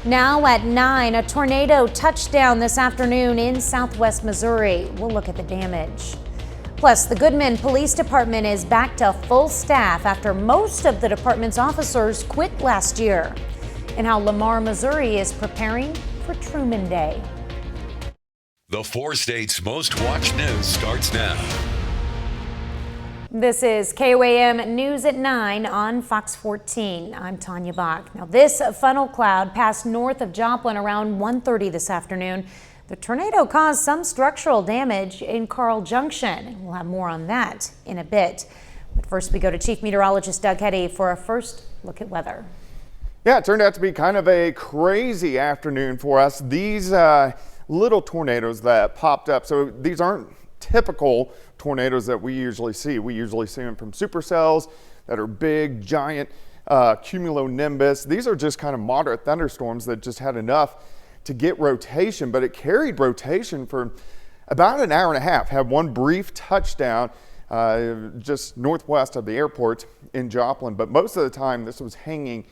Now at 9, a tornado touched down this afternoon in southwest Missouri. We'll look at the damage. Plus, the Goodman Police Department is back to full staff after most of the department's officers quit last year. And how Lamar, Missouri is preparing for Truman Day. The 4 states' most watched news starts now. This is KOAM News at 9 on Fox 14. I'm Tanya Bach. Now, this funnel cloud passed north of Joplin around 1:30 this afternoon. The tornado caused some structural damage in Carl Junction. We'll have more on that in a bit. But first, we go to Chief Meteorologist Doug Hetty for a first look at weather. Yeah, it turned out to be kind of a crazy afternoon for us. These little tornadoes that popped up, so these aren't typical tornadoes that we usually see. We usually see them from supercells that are big, giant cumulonimbus. These are just kind of moderate thunderstorms that just had enough to get rotation, but it carried rotation for about an hour and a half. Had one brief touchdown just northwest of the airport in Joplin, but most of the time this was hanging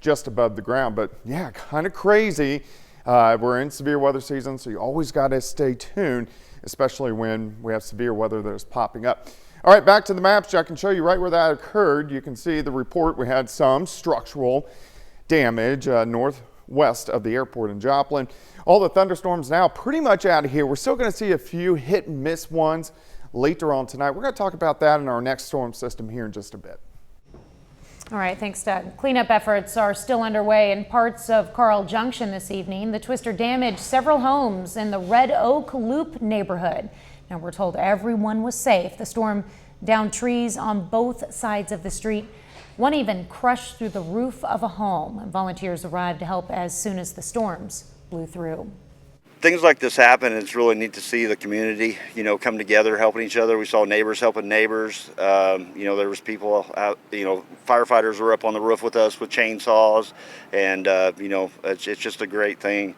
just above the ground. But yeah, kind of crazy. We're in severe weather season, so you always got to stay tuned, especially when we have severe weather that is popping up. All right, back to the maps. I can show you right where that occurred. You can see the report. We had some structural damage northwest of the airport in Joplin. All the thunderstorms now pretty much out of here. We're still going to see a few hit and miss ones later on tonight. We're going to talk about that in our next storm system here in just a bit. All right, thanks, Doug. Cleanup efforts are still underway in parts of Carl Junction this evening. The twister damaged several homes in the Red Oak Loop neighborhood. Now, we're told everyone was safe. The storm downed trees on both sides of the street. One even crushed through the roof of a home. Volunteers arrived to help as soon as the storms blew through. Things like this happen. It's really neat to see the community, come together, helping each other. We saw neighbors helping neighbors. There was people out, firefighters were up on the roof with us with chainsaws, and, it's just a great thing.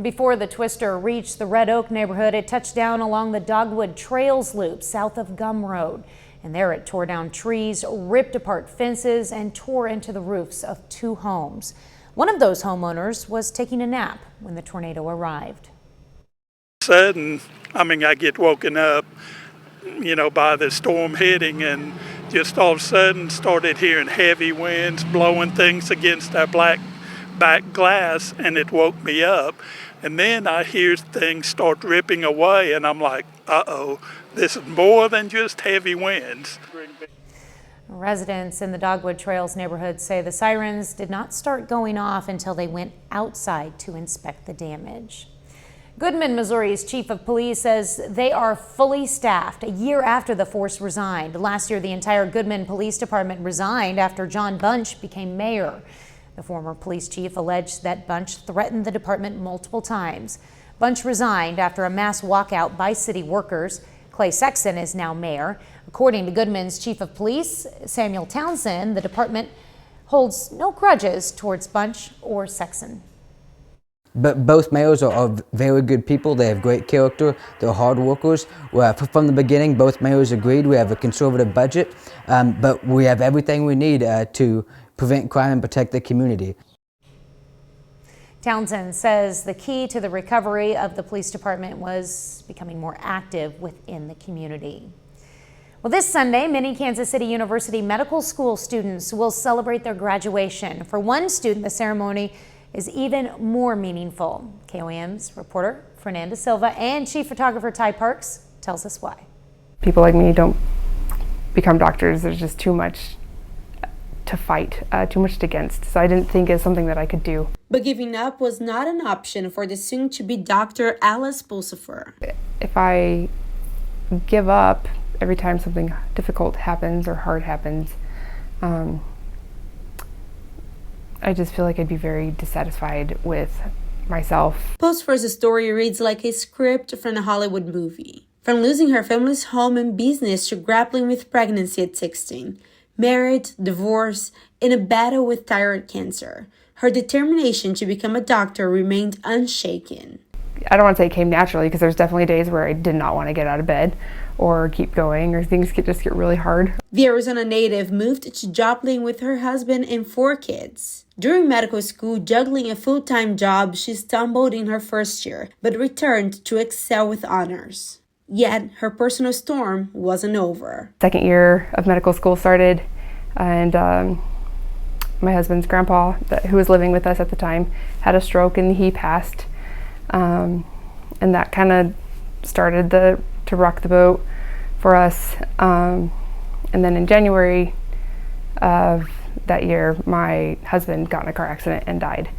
Before the twister reached the Red Oak neighborhood, it touched down along the Dogwood Trails Loop south of Gum Road. And there it tore down trees, ripped apart fences, and tore into the roofs of 2 homes. One of those homeowners was taking a nap when the tornado arrived. Sudden, I get woken up, by the storm hitting, and just all of a sudden started hearing heavy winds blowing things against our black back glass, and it woke me up. And then I hear things start ripping away, and I'm like, uh-oh, this is more than just heavy winds. Residents in the Dogwood Trails neighborhood say the sirens did not start going off until they went outside to inspect the damage. Goodman, Missouri's chief of police says they are fully staffed a year after the force resigned. Last year, the entire Goodman Police Department resigned after John Bunch became mayor. The former police chief alleged that Bunch threatened the department multiple times. Bunch resigned after a mass walkout by city workers. Clay Sexton is now mayor. According to Goodman's chief of police, Samuel Townsend, the department holds no grudges towards Bunch or Sexton. But both mayors are very good people. They have great character. They're hard workers. From the beginning, both mayors agreed we have a conservative budget, but we have everything we need to prevent crime and protect the community. Townsend says the key to the recovery of the police department was becoming more active within the community. Well, this Sunday, many Kansas City University medical school students will celebrate their graduation. For one student, the ceremony is even more meaningful. KOAM's reporter Fernanda Silva and chief photographer Ty Parks tells us why. People like me don't become doctors. There's just too much to fight, too much against. So I didn't think it's something that I could do. But giving up was not an option for the soon-to-be Dr. Alice Pulsifer. If I give up every time something difficult happens or hard happens, I just feel like I'd be very dissatisfied with myself. Pulsifer's story reads like a script from a Hollywood movie. From losing her family's home and business to grappling with pregnancy at 16, married, divorce, in a battle with thyroid cancer, her determination to become a doctor remained unshaken. I don't want to say it came naturally, because there's definitely days where I did not want to get out of bed or keep going, or things just get really hard. The Arizona native moved to Joplin with her husband and 4 kids. During medical school, juggling a full-time job, she stumbled in her first year, but returned to excel with honors. Yet, her personal storm wasn't over. Second year of medical school started, and my husband's grandpa, who was living with us at the time, had a stroke and he passed. And that kind of started to rock the boat for us. And then in January of that year, my husband got in a car accident and died.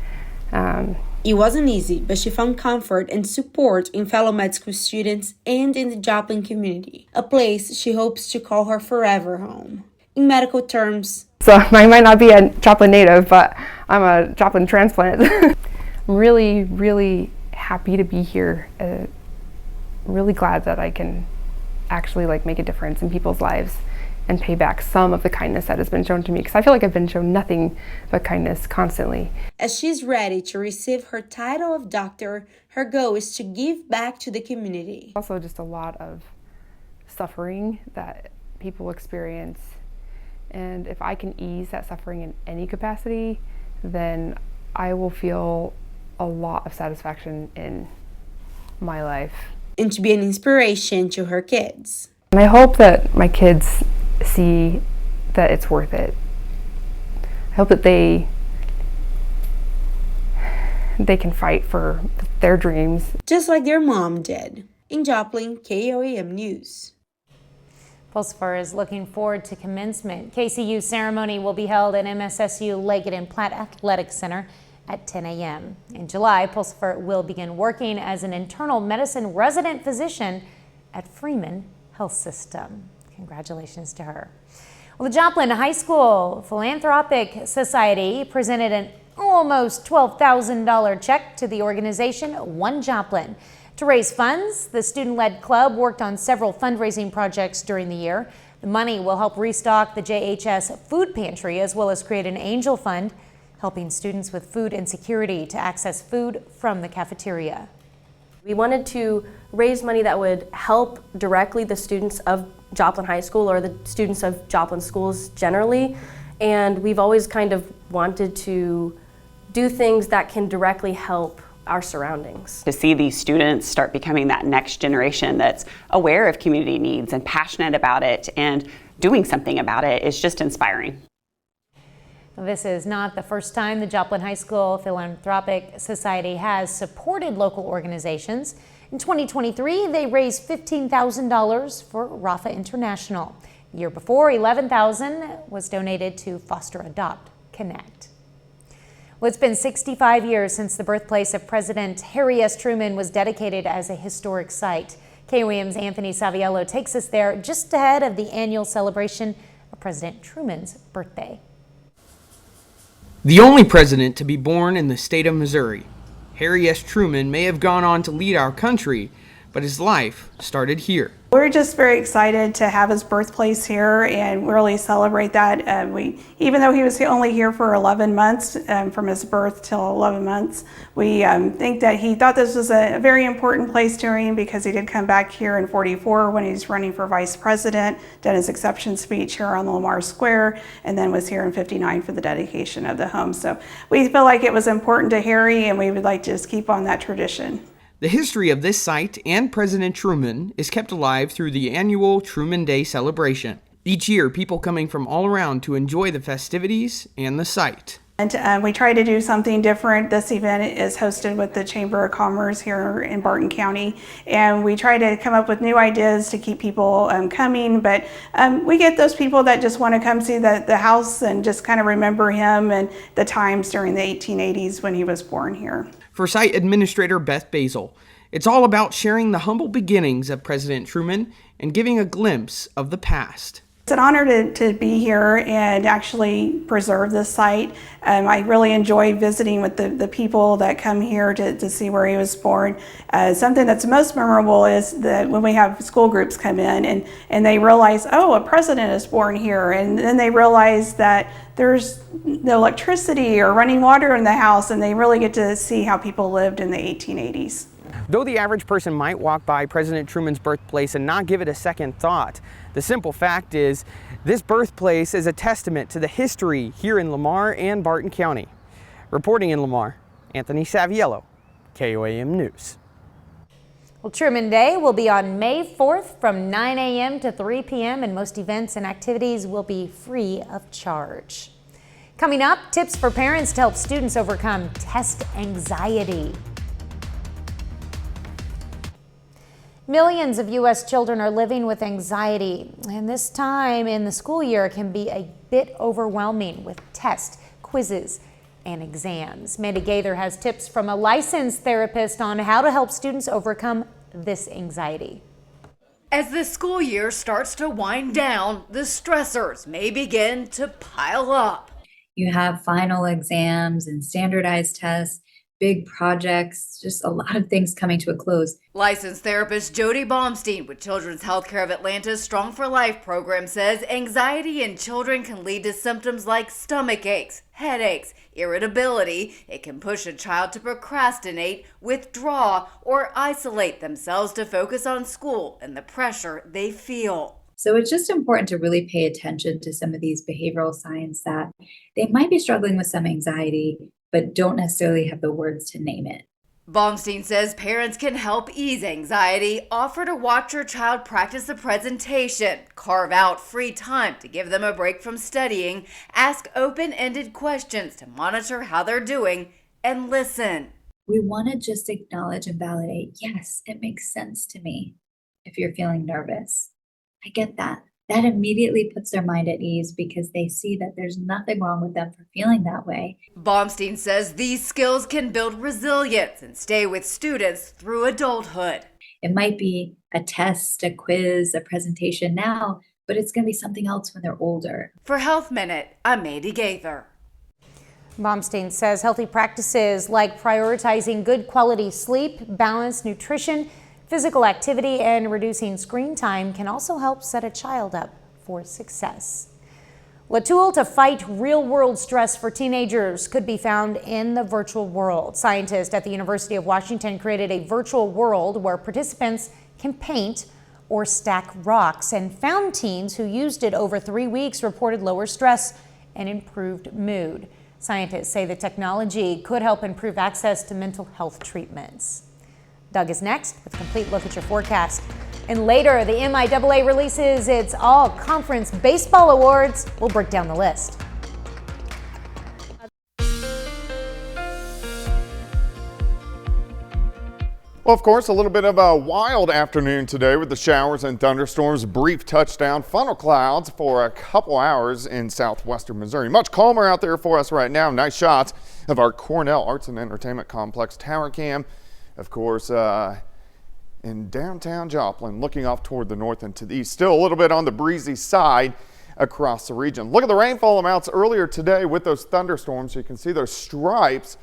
It wasn't easy, but she found comfort and support in fellow med school students and in the Joplin community, a place she hopes to call her forever home. In medical terms, so I might not be a Joplin native, but I'm a Joplin transplant. I'm really, really happy to be here. Really glad that I can actually make a difference in people's lives and pay back some of the kindness that has been shown to me, because I feel like I've been shown nothing but kindness constantly. As she's ready to receive her title of doctor, her goal is to give back to the community. Also just a lot of suffering that people experience, and if I can ease that suffering in any capacity, then I will feel a lot of satisfaction in my life. And to be an inspiration to her kids. And I hope that my kids see that it's worth it. I hope that they can fight for their dreams. Just like their mom did. In Joplin, KOAM News. Pulsifer is looking forward to commencement. KCU's ceremony will be held at MSSU Leggett and Platt Athletic Center at 10 a.m. In July, Pulsifer will begin working as an internal medicine resident physician at Freeman Health System. Congratulations to her. Well, the Joplin High School Philanthropic Society presented an almost $12,000 check to the organization One Joplin. To raise funds, the student-led club worked on several fundraising projects during the year. The money will help restock the JHS food pantry, as well as create an angel fund, helping students with food insecurity to access food from the cafeteria. We wanted to raise money that would help directly the students of Joplin High School, or the students of Joplin schools generally, and we've always kind of wanted to do things that can directly help our surroundings. To see these students start becoming that next generation that's aware of community needs and passionate about it and doing something about it is just inspiring. This is not the first time the Joplin High School Philanthropic Society has supported local organizations. In 2023, they raised $15,000 for Rafa International. The year before, $11,000 was donated to Foster Adopt Connect. Well, it's been 65 years since the birthplace of President Harry S. Truman was dedicated as a historic site. KOAM's Anthony Saviello takes us there just ahead of the annual celebration of President Truman's birthday. The only president to be born in the state of Missouri, Harry S. Truman may have gone on to lead our country, but his life started here. We're just very excited to have his birthplace here and really celebrate that. Even though he was only here for 11 months, from his birth till 11 months, we think that he thought this was a very important place to him, because he did come back here in '44 when he was running for vice president, did his acceptance speech here on the Lamar Square, and then was here in '59 for the dedication of the home. So we feel like it was important to Harry, and we would like to just keep on that tradition. The history of this site and President Truman is kept alive through the annual Truman Day celebration. Each year, people coming from all around to enjoy the festivities and the site. And we try to do something different. This event is hosted with the Chamber of Commerce here in Barton County, and we try to come up with new ideas to keep people coming, but we get those people that just want to come see the house and just kind of remember him and the times during the 1880s when he was born here. For site administrator Beth Basil, it's all about sharing the humble beginnings of President Truman and giving a glimpse of the past. It's an honor to be here and actually preserve this site. I really enjoy visiting with the people that come here to see where he was born. Something that's most memorable is that when we have school groups come in and they realize, oh, a president is born here, and then they realize that there's no electricity or running water in the house, and they really get to see how people lived in the 1880s. Though the average person might walk by President Truman's birthplace and not give it a second thought, the simple fact is this birthplace is a testament to the history here in Lamar and Barton County. Reporting in Lamar, Anthony Saviello, KOAM News. Well, Truman Day will be on May 4th from 9 a.m. to 3 p.m. and most events and activities will be free of charge. Coming up, tips for parents to help students overcome test anxiety. Millions of U.S. children are living with anxiety, and this time in the school year can be a bit overwhelming with tests, quizzes, and exams. Mandy Gaither has tips from a licensed therapist on how to help students overcome this anxiety. As the school year starts to wind down, the stressors may begin to pile up. You have final exams and standardized tests, big projects, just a lot of things coming to a close. Licensed therapist Jody Baumstein with Children's Healthcare of Atlanta's Strong for Life program says anxiety in children can lead to symptoms like stomach aches, headaches, irritability. It can push a child to procrastinate, withdraw, or isolate themselves to focus on school and the pressure they feel. So it's just important to really pay attention to some of these behavioral signs that they might be struggling with some anxiety, but don't necessarily have the words to name it. Baumstein says parents can help ease anxiety, offer to watch your child practice a presentation, carve out free time to give them a break from studying, ask open-ended questions to monitor how they're doing, and listen. We want to just acknowledge and validate, yes, it makes sense to me if you're feeling nervous. I get that. That immediately puts their mind at ease because they see that there's nothing wrong with them for feeling that way. Baumstein says these skills can build resilience and stay with students through adulthood. It might be a test, a quiz, a presentation now, but it's going to be something else when they're older. For Health Minute, I'm Mandy Gaither. Baumstein says healthy practices like prioritizing good quality sleep, balanced nutrition, physical activity, and reducing screen time can also help set a child up for success. A tool to fight real-world stress for teenagers could be found in the virtual world. Scientists at the University of Washington created a virtual world where participants can paint or stack rocks, and found teens who used it over 3 weeks reported lower stress and improved mood. Scientists say the technology could help improve access to mental health treatments. Doug is next with a complete look at your forecast. And later, the MIAA releases its all-conference baseball awards. We'll break down the list. Well, of course, a little bit of a wild afternoon today with the showers and thunderstorms, brief touchdown, funnel clouds for a couple hours in southwestern Missouri. Much calmer out there for us right now. Nice shots of our Cornell Arts and Entertainment Complex tower cam. Of course, in downtown Joplin, looking off toward the north and to the east. Still a little bit on the breezy side across the region. Look at the rainfall amounts earlier today with those thunderstorms. You can see those stripes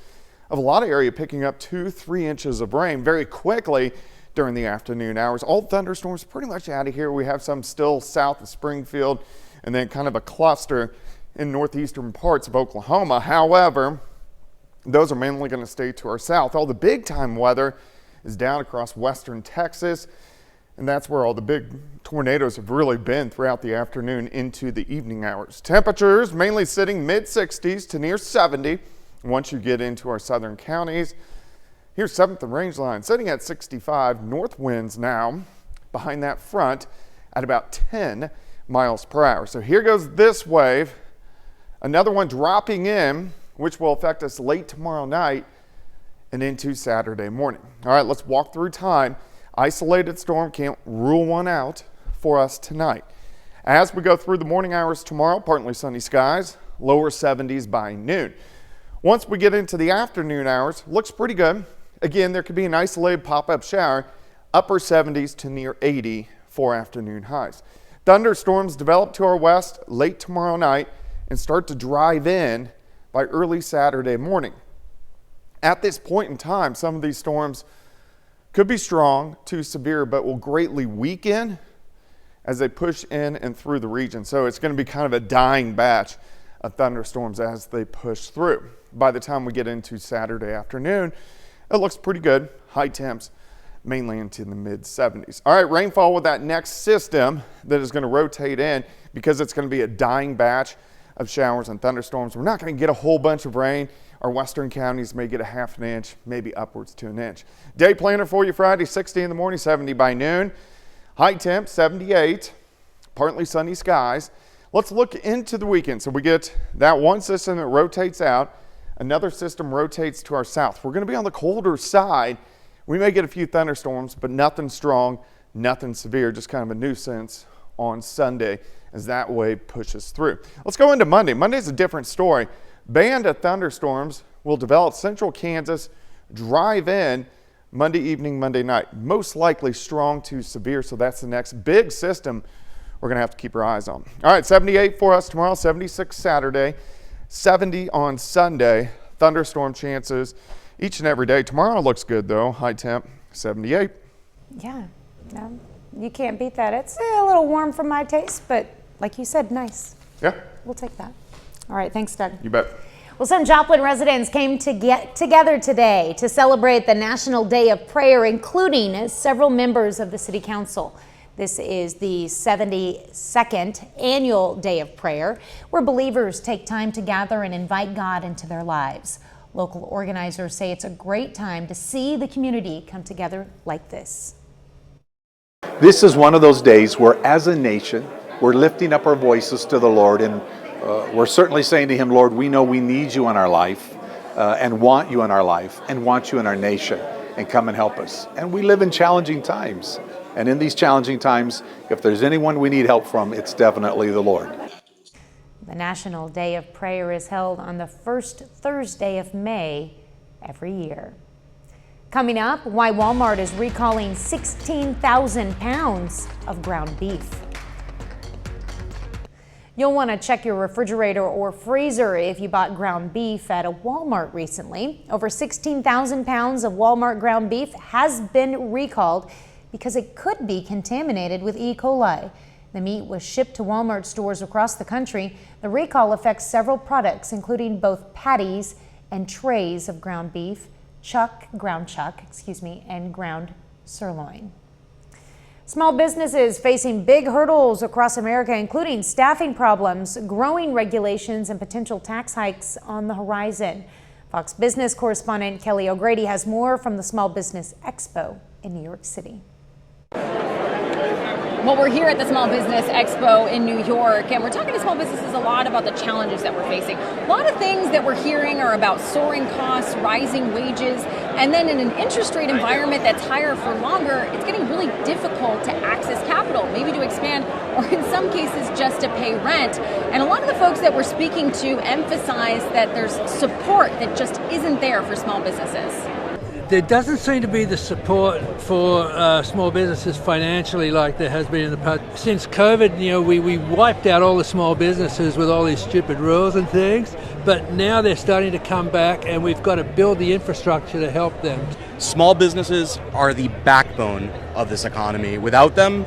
of a lot of area picking up 2-3 inches of rain very quickly during the afternoon hours. All thunderstorms pretty much out of here. We have some still south of Springfield and then kind of a cluster in northeastern parts of Oklahoma. However, those are mainly going to stay to our south. All the big time weather is down across western Texas, and that's where all the big tornadoes have really been throughout the afternoon into the evening hours. Temperatures mainly sitting mid-60s to near 70 once you get into our southern counties. Here's 7th and Range Line sitting at 65. North winds now behind that front at about 10 miles per hour. So here goes this wave. Another one dropping in, which will affect us late tomorrow night and into Saturday morning. All right, let's walk through time. Isolated storm, can't rule one out for us tonight. As we go through the morning hours tomorrow, partly sunny skies, lower 70s by noon. Once we get into the afternoon hours, looks pretty good. Again, there could be an isolated pop-up shower, upper 70s to near 80 for afternoon highs. Thunderstorms develop to our west late tomorrow night and start to drive in by early Saturday morning. At this point in time, some of these storms could be strong to severe, but will greatly weaken as they push in and through the region. So it's going to be kind of a dying batch of thunderstorms as they push through. By the time we get into Saturday afternoon, it looks pretty good. High temps mainly into the mid 70s. All right, rainfall with that next system that is going to rotate in, because it's going to be a dying batch of showers and thunderstorms. We're not going to get a whole bunch of rain. Our western counties may get a half an inch, maybe upwards to an inch. Day planner for you Friday, 60 in the morning, 70 by noon. High temp, 78. Partly sunny skies. Let's look into the weekend. So we get that one system that rotates out. Another system rotates to our south. We're going to be on the colder side. We may get a few thunderstorms, but nothing strong, nothing severe, just kind of a nuisance on Sunday as that wave pushes through. Let's go into Monday. Monday's a different story. Band of thunderstorms will develop central Kansas, drive in Monday evening, Monday night. Most likely strong to severe, so that's the next big system we're going to have to keep our eyes on. All right, 78 for us tomorrow, 76 Saturday, 70 on Sunday. Thunderstorm chances each and every day. Tomorrow looks good though. High temp, 78. Yeah, no, you can't beat that. It's a little warm for my taste, but like you said, nice. Yeah. We'll take that. All right, thanks, Doug. You bet. Well, some Joplin residents came to get together today to celebrate the National Day of Prayer, including several members of the City Council. This is the 72nd annual Day of Prayer, where believers take time to gather and invite God into their lives. Local organizers say it's a great time to see the community come together like this. This is one of those days where, as a nation, we're lifting up our voices to the Lord, and we're certainly saying to Him, Lord, we know we need you in our life and want you in our life and want you in our nation, and come and help us. And we live in challenging times. And in these challenging times, if there's anyone we need help from, it's definitely the Lord. The National Day of Prayer is held on the first Thursday of May every year. Coming up, why Walmart is recalling 16,000 pounds of ground beef. You'll want to check your refrigerator or freezer if you bought ground beef at a Walmart recently. Over 16,000 pounds of Walmart ground beef has been recalled because it could be contaminated with E. coli. The meat was shipped to Walmart stores across the country. The recall affects several products, including both patties and trays of ground beef, ground chuck, and ground sirloin. Small businesses facing big hurdles across America, including staffing problems, growing regulations, and potential tax hikes on the horizon. Fox Business correspondent Kelly O'Grady has more from the Small Business Expo in New York City. Well, we're here at the Small Business Expo in New York, and we're talking to small businesses a lot about the challenges that we're facing. A lot of things that we're hearing are about soaring costs, rising wages, and then in an interest rate environment that's higher for longer, it's getting really difficult to access capital, maybe to expand, or in some cases just to pay rent. And a lot of the folks that we're speaking to emphasize that there's support that just isn't there for small businesses. There doesn't seem to be the support for small businesses financially like there has been in the past. Since COVID, we wiped out all the small businesses with all these stupid rules and things, but now they're starting to come back and we've got to build the infrastructure to help them. Small businesses are the backbone of this economy. Without them,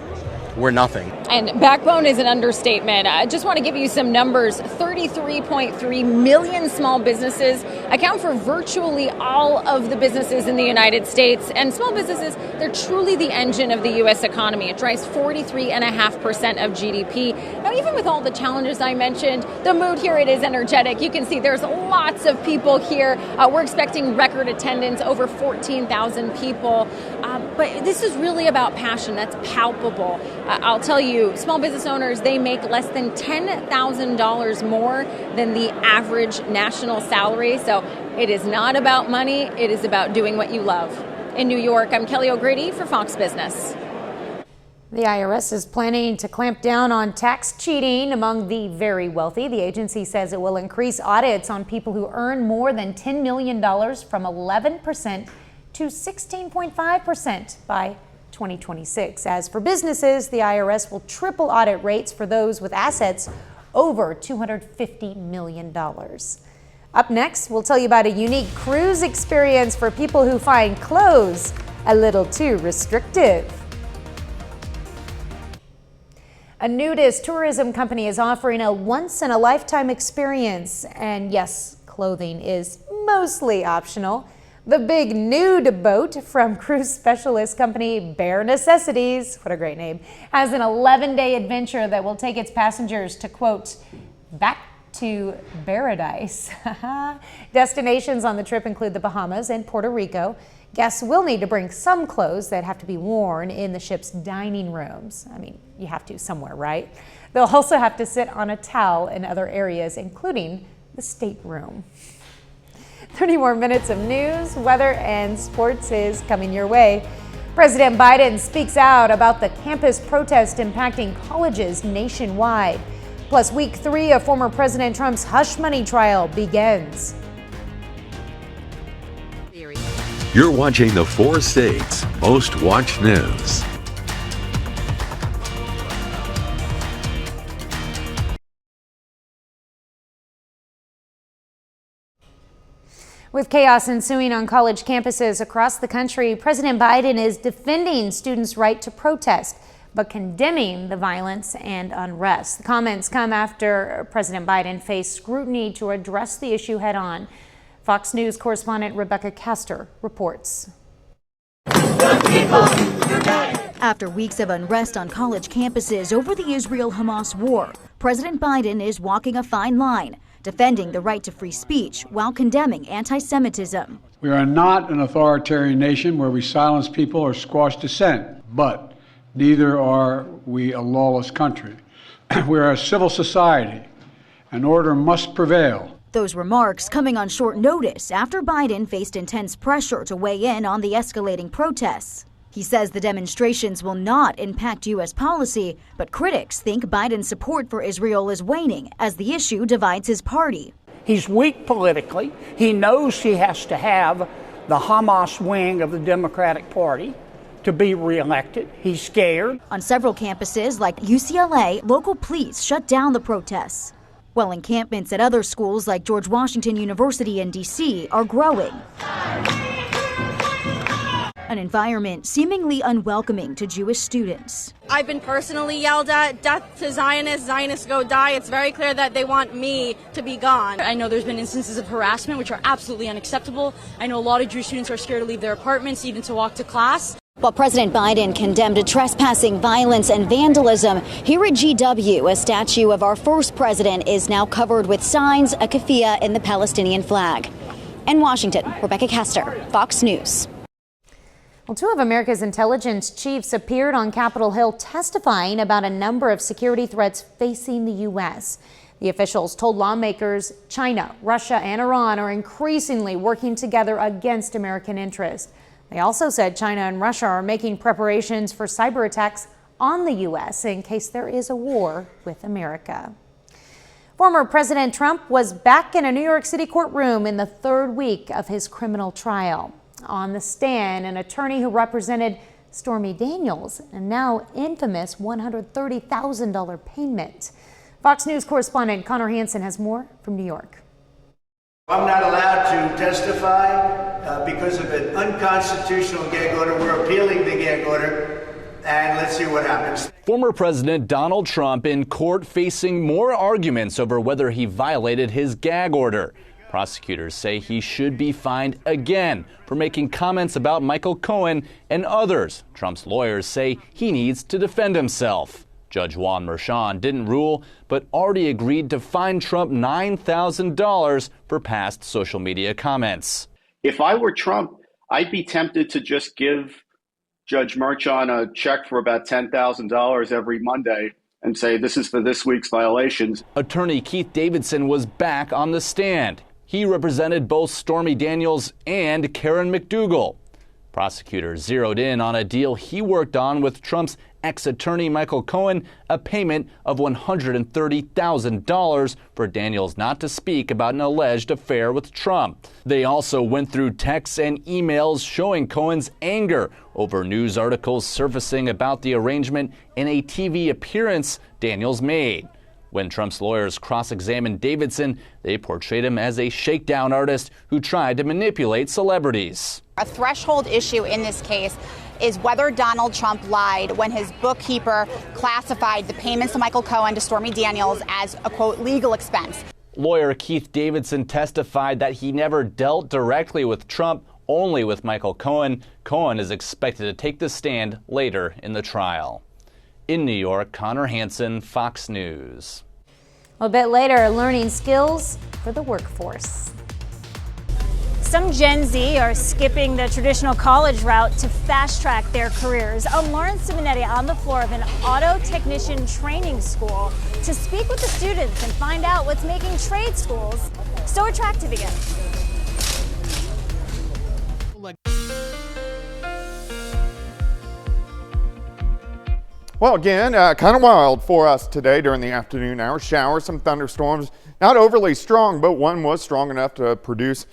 we're nothing. And backbone is an understatement. I just want to give you some numbers. 33.3 million small businesses account for virtually all of the businesses in the United States. And small businesses, they're truly the engine of the U.S. economy. It drives 43.5% of GDP. Now, even with all the challenges I mentioned, the mood here, it is energetic. You can see there's lots of people here. We're expecting record attendance, over 14,000 people. But this is really about passion. That's palpable. I'll tell you, small business owners, they make less than $10,000 more than the average national salary. So it is not about money. It is about doing what you love. In New York, I'm Kelly O'Grady for Fox Business. The IRS is planning to clamp down on tax cheating among the very wealthy. The agency says it will increase audits on people who earn more than $10 million from 11% to 16.5% by 2026. As for businesses, the IRS will triple audit rates for those with assets over $250 million. Up next, we'll tell you about a unique cruise experience for people who find clothes a little too restrictive. A nudist tourism company is offering a once-in-a-lifetime experience. And yes, clothing is mostly optional, The big nude boat from cruise specialist company Bare Necessities, what a great name, has an 11-day adventure that will take its passengers to, quote, back to paradise. Destinations on the trip include the Bahamas and Puerto Rico. Guests will need to bring some clothes that have to be worn in the ship's dining rooms. I mean, you have to somewhere, right? They'll also have to sit on a towel in other areas, including the stateroom. 30 more minutes of news, weather, and sports is coming your way. President Biden speaks out about the campus protest impacting colleges nationwide. Plus, week 3 of former President Trump's hush money trial begins. You're watching the 4 states' most watched news. With chaos ensuing on college campuses across the country, President Biden is defending students' right to protest, but condemning the violence and unrest. The comments come after President Biden faced scrutiny to address the issue head on. Fox News correspondent Rebecca Castor reports. After weeks of unrest on college campuses over the Israel-Hamas war, President Biden is walking a fine line, defending the right to free speech while condemning anti-Semitism. We are not an authoritarian nation where we silence people or squash dissent, but neither are we a lawless country. We are a civil society, and order must prevail. Those remarks coming on short notice after Biden faced intense pressure to weigh in on the escalating protests. He says the demonstrations will not impact U.S. policy, but critics think Biden's support for Israel is waning as the issue divides his party. He's weak politically. He knows he has to have the Hamas wing of the Democratic Party to be reelected. He's scared. On several campuses like UCLA, local police shut down the protests, while encampments at other schools like George Washington University in D.C. are growing. An environment seemingly unwelcoming to Jewish students. I've been personally yelled at, death to Zionists, Zionists go die. It's very clear that they want me to be gone. I know there's been instances of harassment which are absolutely unacceptable. I know a lot of Jewish students are scared to leave their apartments, even to walk to class. While President Biden condemned trespassing, violence, and vandalism, here at GW, a statue of our first president is now covered with signs, a keffiyeh, and the Palestinian flag. In Washington, Rebecca Castor, Fox News. Well, 2 of America's intelligence chiefs appeared on Capitol Hill testifying about a number of security threats facing the U.S. The officials told lawmakers China, Russia, and Iran are increasingly working together against American interests. They also said China and Russia are making preparations for cyber attacks on the U.S. in case there is a war with America. Former President Trump was back in a New York City courtroom in the 3rd week of his criminal trial. On the stand, an attorney who represented Stormy Daniels, and now infamous $130,000 payment. Fox News correspondent Connor Hansen has more from New York. I'm not allowed to testify because of an unconstitutional gag order. We're appealing the gag order, and let's see what happens. Former President Donald Trump in court facing more arguments over whether he violated his gag order. Prosecutors say he should be fined again for making comments about Michael Cohen and others. Trump's lawyers say he needs to defend himself. Judge Juan Merchan didn't rule, but already agreed to fine Trump $9,000 for past social media comments. If I were Trump, I'd be tempted to just give Judge Merchan a check for about $10,000 every Monday and say, this is for this week's violations. Attorney Keith Davidson was back on the stand. He represented both Stormy Daniels and Karen McDougal. Prosecutors zeroed in on a deal he worked on with Trump's ex-attorney Michael Cohen, a payment of $130,000 for Daniels not to speak about an alleged affair with Trump. They also went through texts and emails showing Cohen's anger over news articles surfacing about the arrangement in a TV appearance Daniels made. When Trump's lawyers cross-examined Davidson, they portrayed him as a shakedown artist who tried to manipulate celebrities. A threshold issue in this case is whether Donald Trump lied when his bookkeeper classified the payments to Michael Cohen to Stormy Daniels as a, quote, legal expense. Lawyer Keith Davidson testified that he never dealt directly with Trump only with Michael Cohen. Cohen is expected to take the stand later in the trial. In New York, Connor Hansen, Fox News. A bit later, learning skills for the workforce. Some Gen Z are skipping the traditional college route to fast-track their careers. Lauren Simonetti on the floor of an auto technician training school to speak with the students and find out what's making trade schools so attractive again. Well, again, kind of wild for us today during the afternoon hours. Showers, some thunderstorms, not overly strong, but one was strong enough to produce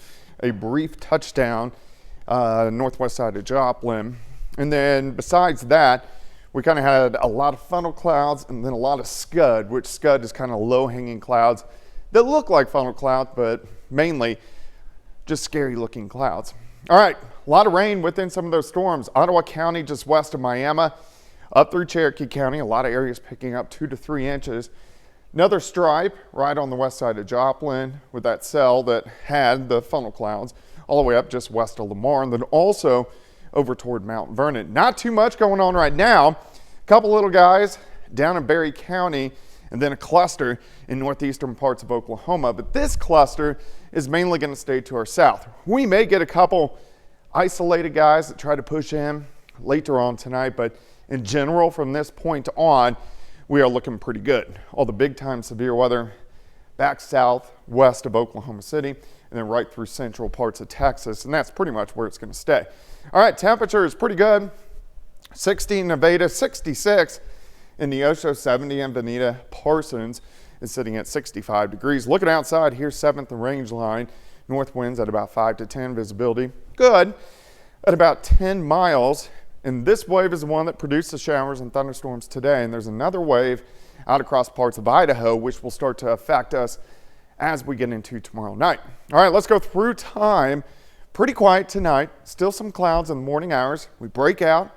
a brief touchdown northwest side of Joplin. And then besides that, we kind of had a lot of funnel clouds and then a lot of scud, which scud is kind of low-hanging clouds that look like funnel clouds, but mainly just scary looking clouds. All right, a lot of rain within some of those storms. Ottawa County just west of Miami, up through Cherokee County, a lot of areas picking up 2 to 3 inches. Another stripe right on the west side of Joplin with that cell that had the funnel clouds all the way up just west of Lamar, and then also over toward Mount Vernon. Not too much going on right now. A couple little guys down in Berry County, and then a cluster in northeastern parts of Oklahoma. But this cluster is mainly going to stay to our south. We may get a couple isolated guys that try to push in later on tonight, but in general, from this point on, we are looking pretty good. All the big time severe weather back south, west of Oklahoma City, and then right through central parts of Texas, and that's pretty much where it's going to stay. All right, temperature is pretty good. 60 in Nevada, 66 in Neosho, 70 in Bonita. Parsons is sitting at 65 degrees. Looking outside, here's 7th and range line. North winds at about 5 to 10, visibility good at about 10 miles. And this wave is the one that produced the showers and thunderstorms today. And there's another wave out across parts of Idaho, which will start to affect us as we get into tomorrow night. All right, let's go through time. Pretty quiet tonight. Still some clouds in the morning hours. We break out,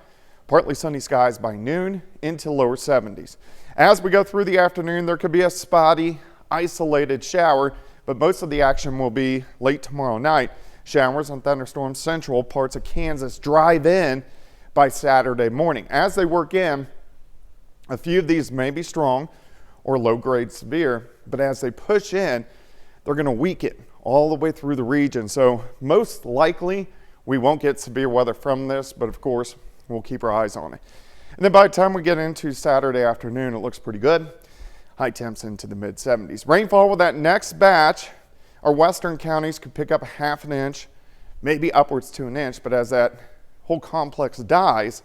partly sunny skies by noon into lower 70s. As we go through the afternoon, there could be a spotty, isolated shower, but most of the action will be late tomorrow night. Showers and thunderstorms central parts of Kansas drive in by Saturday morning. As they work in, a few of these may be strong or low-grade severe, but as they push in, they're going to weaken all the way through the region. So most likely, we won't get severe weather from this, but of course, we'll keep our eyes on it. And then by the time we get into Saturday afternoon, it looks pretty good. High temps into the mid-70s. Rainfall with that next batch, our western counties could pick up a half an inch, maybe upwards to an inch, but as that whole complex dies,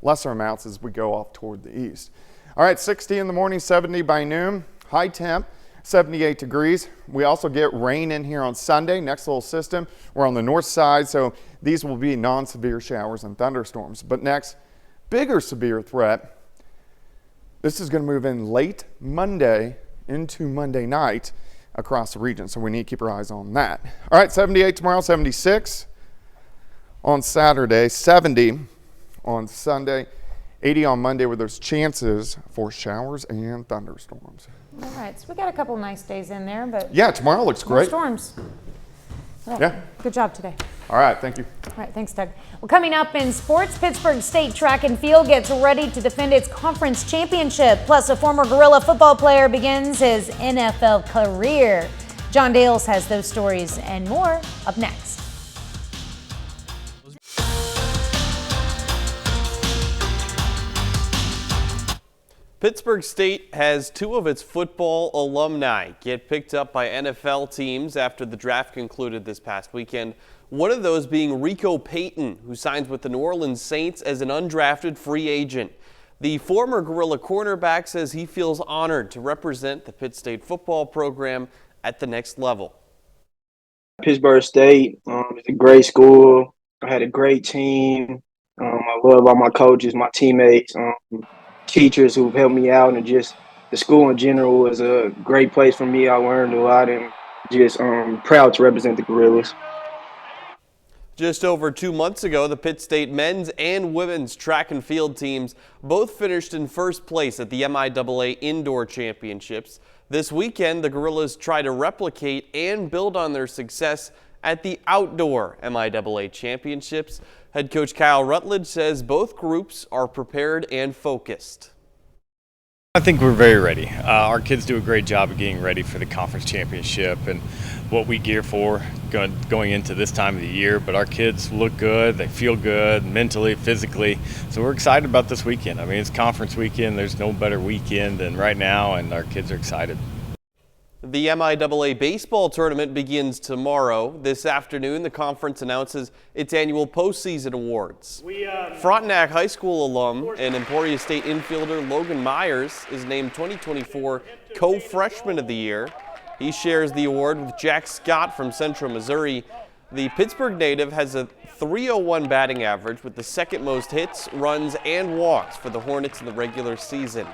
lesser amounts as we go off toward the east. All right, 60 in the morning, 70 by noon, high temp, 78 degrees. We also get rain in here on Sunday, next little system. We're on the north side, so these will be non-severe showers and thunderstorms. But next, bigger severe threat. This is going to move in late Monday into Monday night across the region, so we need to keep our eyes on that. All right, 78 tomorrow, 76 on Saturday, 70 on Sunday, 80 on Monday with those chances for showers and thunderstorms. All right, so we got a couple nice days in there, but yeah, tomorrow looks great. Storms. Well, yeah. Good job today. All right, thank you. All right, thanks, Doug. Well, coming up in sports, Pittsburgh State Track and Field gets ready to defend its conference championship. Plus, a former Gorilla football player begins his NFL career. John Dales has those stories and more up next. Pittsburgh State has 2 of its football alumni get picked up by NFL teams after the draft concluded this past weekend. One of those being Rico Payton, who signs with the New Orleans Saints as an undrafted free agent. The former Gorilla cornerback says he feels honored to represent the Pitt State football program at the next level. Pittsburgh State is a great school. I had a great team. I love all my coaches, my teammates, teachers who've helped me out, and just the school in general was a great place for me. I learned a lot and just proud to represent the Gorillas. Just over 2 months ago, the Pitt State men's and women's track and field teams both finished in first place at the MIAA Indoor Championships. This weekend, the Gorillas try to replicate and build on their success At the outdoor MIAA championships, head coach Kyle Rutledge says both groups are prepared and focused. I think we're very ready. Our kids do a great job of getting ready for the conference championship and what we gear for going into this time of the year. But our kids look good, they feel good mentally, physically. So we're excited about this weekend. I mean, it's conference weekend. There's no better weekend than right now, and our kids are excited. The MIAA baseball tournament begins tomorrow. This afternoon, the conference announces its annual postseason awards. Frontenac High School alum and Emporia State infielder Logan Myers is named 2024 Co-Freshman of the Year. He shares the award with Jack Scott from Central Missouri. The Pittsburgh native has a .301 batting average with the second most hits, runs, and walks for the Hornets in the regular season.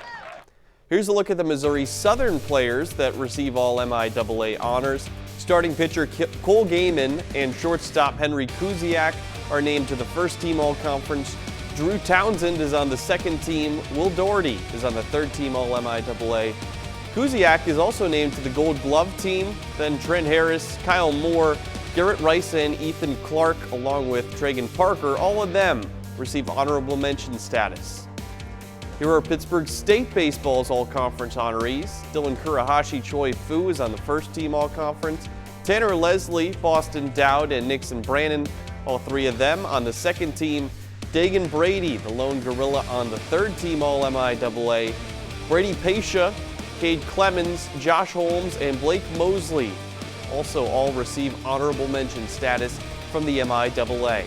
Here's a look at the Missouri Southern players that receive all MIAA honors. Starting pitcher Cole Gaiman and shortstop Henry Kuziak are named to the first team all-conference. Drew Townsend is on the second team. Will Doherty is on the third team all MIAA. Kuziak is also named to the Gold Glove team. Then Trent Harris, Kyle Moore, Garrett Rice, and Ethan Clark, along with Tragan Parker, all of them receive honorable mention status. Here are Pittsburgh State Baseball's all-conference honorees. Dylan Kurahashi Choi Fu is on the first team all-conference. Tanner Leslie, Boston Dowd, and Nixon Brannon, all three of them on the second team. Dagan Brady, the lone gorilla, on the third team all-MIAA. Brady Pasha, Cade Clemens, Josh Holmes, and Blake Mosley also all receive honorable mention status from the MIAA.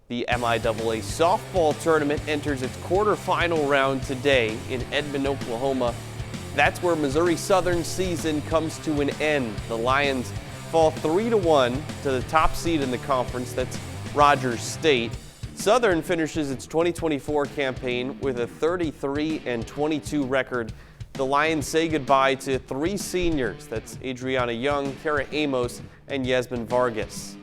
The MIAA softball tournament enters its quarterfinal round today in Edmond, Oklahoma. That's where Missouri Southern's season comes to an end. The Lions fall 3-1 to the top seed in the conference, that's Rogers State. Southern finishes its 2024 campaign with a 33-22 record. The Lions say goodbye to three seniors, that's Adriana Young, Kara Amos, and Yasmin Vargas.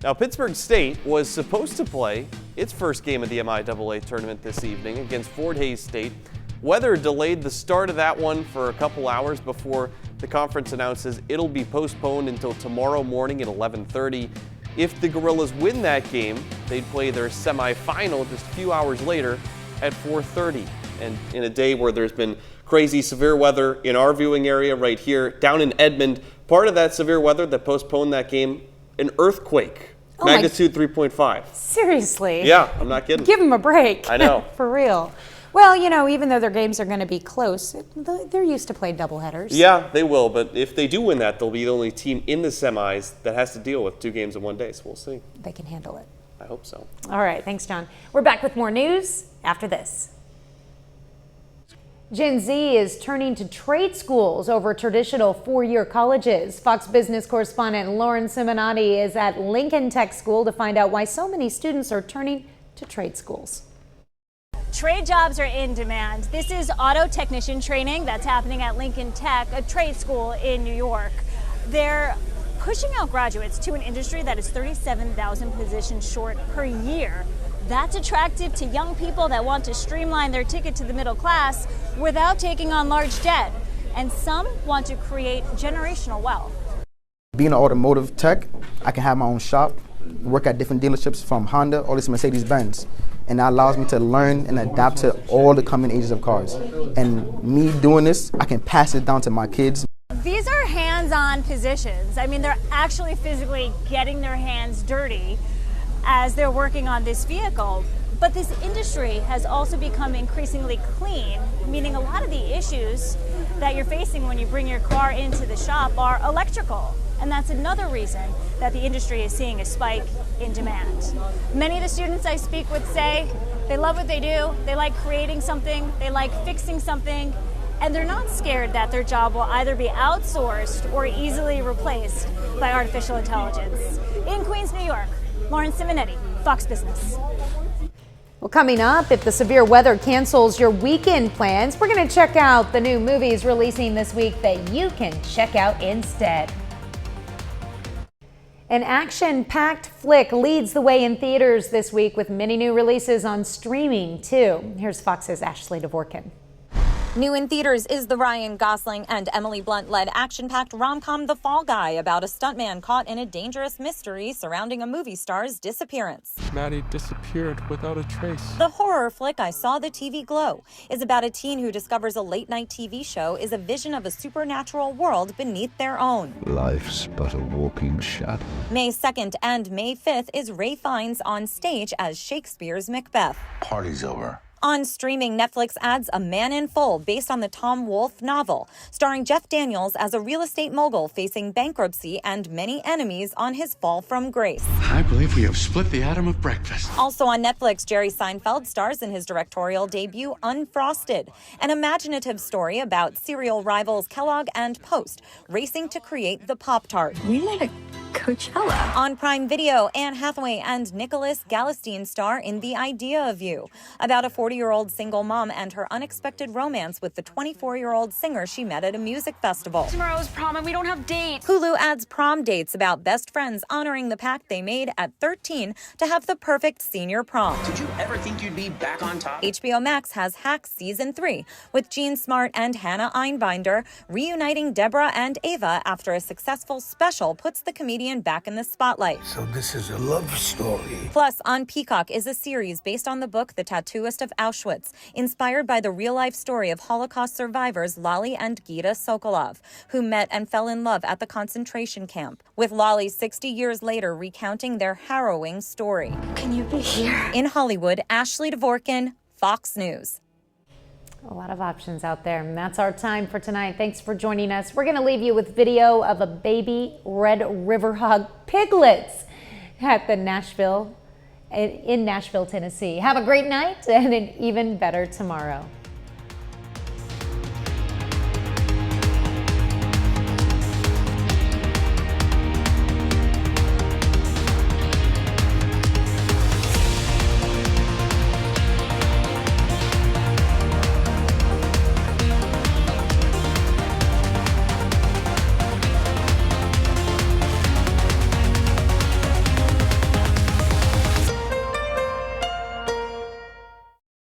Now, Pittsburgh State was supposed to play its first game of the MIAA tournament this evening against Fort Hays State. Weather delayed the start of that one for a couple hours before the conference announces it'll be postponed until tomorrow morning at 11:30. If the Gorillas win that game, they'd play their semifinal just a few hours later at 4:30. And in a day where there's been crazy severe weather in our viewing area right here, down in Edmond, part of that severe weather that postponed that game, an earthquake, magnitude 3.5. Seriously? Yeah, I'm not kidding. Give them a break. I know. For real. Well, you know, even though their games are going to be close, they're used to playing doubleheaders. Yeah, they will, but if they do win that, they'll be the only team in the semis that has to deal with two games in one day, so we'll see. They can handle it. I hope so. All right, thanks, John. We're back with more news after this. Gen Z is turning to trade schools over traditional four-year colleges. Fox Business correspondent Lauren Simonotti is at Lincoln Tech School to find out why so many students are turning to trade schools. Trade jobs are in demand. This is auto technician training that's happening at Lincoln Tech, a trade school in New York. They're pushing out graduates to an industry that is 37,000 positions short per year. That's attractive to young people that want to streamline their ticket to the middle class without taking on large debt. And some want to create generational wealth. Being an automotive tech, I can have my own shop, work at different dealerships from Honda all this to Mercedes-Benz. And that allows me to learn and adapt to all the coming ages of cars. And me doing this, I can pass it down to my kids. These are hands-on positions. I mean, they're actually physically getting their hands dirty as they're working on this vehicle. But this industry has also become increasingly clean, meaning a lot of the issues that you're facing when you bring your car into the shop are electrical. And that's another reason that the industry is seeing a spike in demand. Many of the students I speak with say they love what they do, they like creating something, they like fixing something, and they're not scared that their job will either be outsourced or easily replaced by artificial intelligence. In Queens, New York, Lauren Simonetti, Fox Business. Well, coming up, if the severe weather cancels your weekend plans, we're going to check out the new movies releasing this week that you can check out instead. An action-packed flick leads the way in theaters this week with many new releases on streaming, too. Here's Fox's Ashley Dvorkin. New in theaters is the Ryan Gosling and Emily Blunt-led action-packed rom-com The Fall Guy about a stuntman caught in a dangerous mystery surrounding a movie star's disappearance. Maddie disappeared without a trace. The horror flick I Saw the TV Glow is about a teen who discovers a late-night TV show is a vision of a supernatural world beneath their own. Life's but a walking shadow. May 2nd and May 5th is Ray Fiennes on stage as Shakespeare's Macbeth. Party's over. On streaming, Netflix adds A Man in Full based on the Tom Wolfe novel, starring Jeff Daniels as a real estate mogul facing bankruptcy and many enemies on his fall from grace. I believe we have split the atom of breakfast. Also on Netflix, Jerry Seinfeld stars in his directorial debut Unfrosted, an imaginative story about cereal rivals Kellogg and Post racing to create the Pop-Tart. We met at Coachella. On Prime Video, Anne Hathaway and Nicholas Galestine star in The Idea of You, about a 40-year-old single mom and her unexpected romance with the 24-year-old singer she met at a music festival. Tomorrow's prom and we don't have dates. Hulu adds prom dates about best friends honoring the pact they made at 13 to have the perfect senior prom. Did you ever think you'd be back on top? HBO Max has Hacks Season 3, with Jean Smart and Hannah Einbinder reuniting Deborah and Ava after a successful special puts the comedian back in the spotlight. So this is a love story. Plus, on Peacock is a series based on the book The Tattooist of Auschwitz, inspired by the real-life story of Holocaust survivors Lali and Gita Sokolov, who met and fell in love at the concentration camp, with Lali 60 years later recounting their harrowing story. Can you be here? In Hollywood, Ashley Dvorkin, Fox News. A lot of options out there, and that's our time for tonight. Thanks for joining us. We're going to leave you with video of a baby red river hog piglets at the in Nashville, Tennessee. Have a great night and an even better tomorrow.